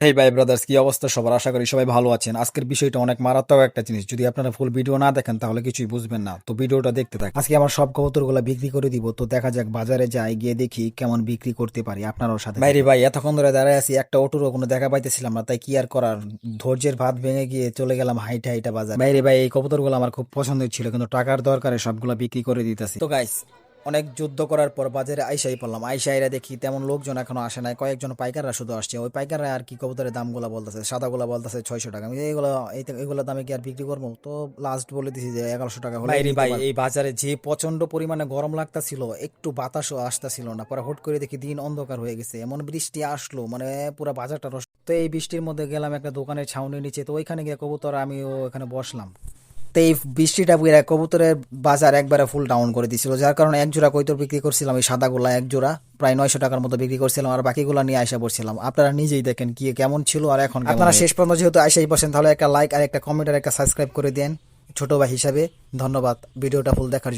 হেই ভাই ব্রাদার্স, কি অবস্থা সবার? আশা করি সবাই ভালো আছেন। আজকের বিষয়টা অনেক মারাত্মক একটা জিনিস। যদি আপনারা ফুল ভিডিও না দেখেন তাহলে কিছুই বুঝবেন না, তো ভিডিওটা দেখতে থাকুন। আজকে আমার সব কবুতরগুলো বিক্রি করে দিব, তো দেখা যাক বাজারে যাই, গিয়ে দেখি কেমন বিক্রি করতে পারি। আপনারাও সাথে বাইরে ভাই, এতক্ষণ ধরে দাঁড়ায় আছি, একটা অটোরও কোনো দেখা পাইতেছিলাম না, তাই কি আর করার, ধৈর্যের ভাত ভেঙে গিয়ে চলে গেলাম হাইটা হাইটা বাজার। বাইরে ভাই, এই কবুতরগুলো আমার খুব পছন্দের ছিল, কিন্তু টাকার দরকারে সবগুলো বিক্রি করে দিতেছি। তো গাইস, অনেক যুদ্ধ করার পর বাজারে আইসাই পড়লাম। আইসা দেখি তেমন লোকজন এখনো আসে নাই, কয়েকজন পাইকাররা শুধু আসছে। ওই পাইকাররা আর কি কবুতরের দামগুলো বলতেছে, সাদাগুলো বলতেছে 600 টাকা। আমি এইগুলো দামে কি আর বিক্রি করবো? তো লাস্ট বলে দিছি যে 1100 টাকা হলে বাইরে ভাই, এই বাজারে যে প্রচন্ড পরিমাণে গরম লাগতাছিল, একটু বাতাসও আসতেছিল না। পরে হুট করে দেখি দিন অন্ধকার হয়ে গেছে, এমন বৃষ্টি আসলো, মানে পুরো বাজারটা তো এই বৃষ্টির মধ্যে গেলাম একটা দোকানের ছাউনির নিচে, তো ওইখানে গিয়ে কবুতর আমিও এখানে বসলাম। তো এই বৃষ্টিটা বুইরা কবুতরের বাজার একবারে ফুল ডাউন করে দিছিল, যার কারণে এক জোড়া কবুতর বিক্রি করছিলাম, এই সাদাগুলা এক জোড়া প্রায় 900 টাকার মতো বিক্রি করছিলাম, আর বাকিগুলা নিয়ে আইসা পড়ছিলাম। আপনারা নিজেই দেখেন কি কেমন ছিল আর এখন আপনারা শেষ পর্যন্ত যেহেতু আইসাই পড়ছেন, তাহলে একটা লাইক আর একটা কমেন্ট আর একটা সাবস্ক্রাইব করে দেন ছোট ভাই হিসাবে। ধন্যবাদ ভিডিওটা ফুল দেখার জন্য।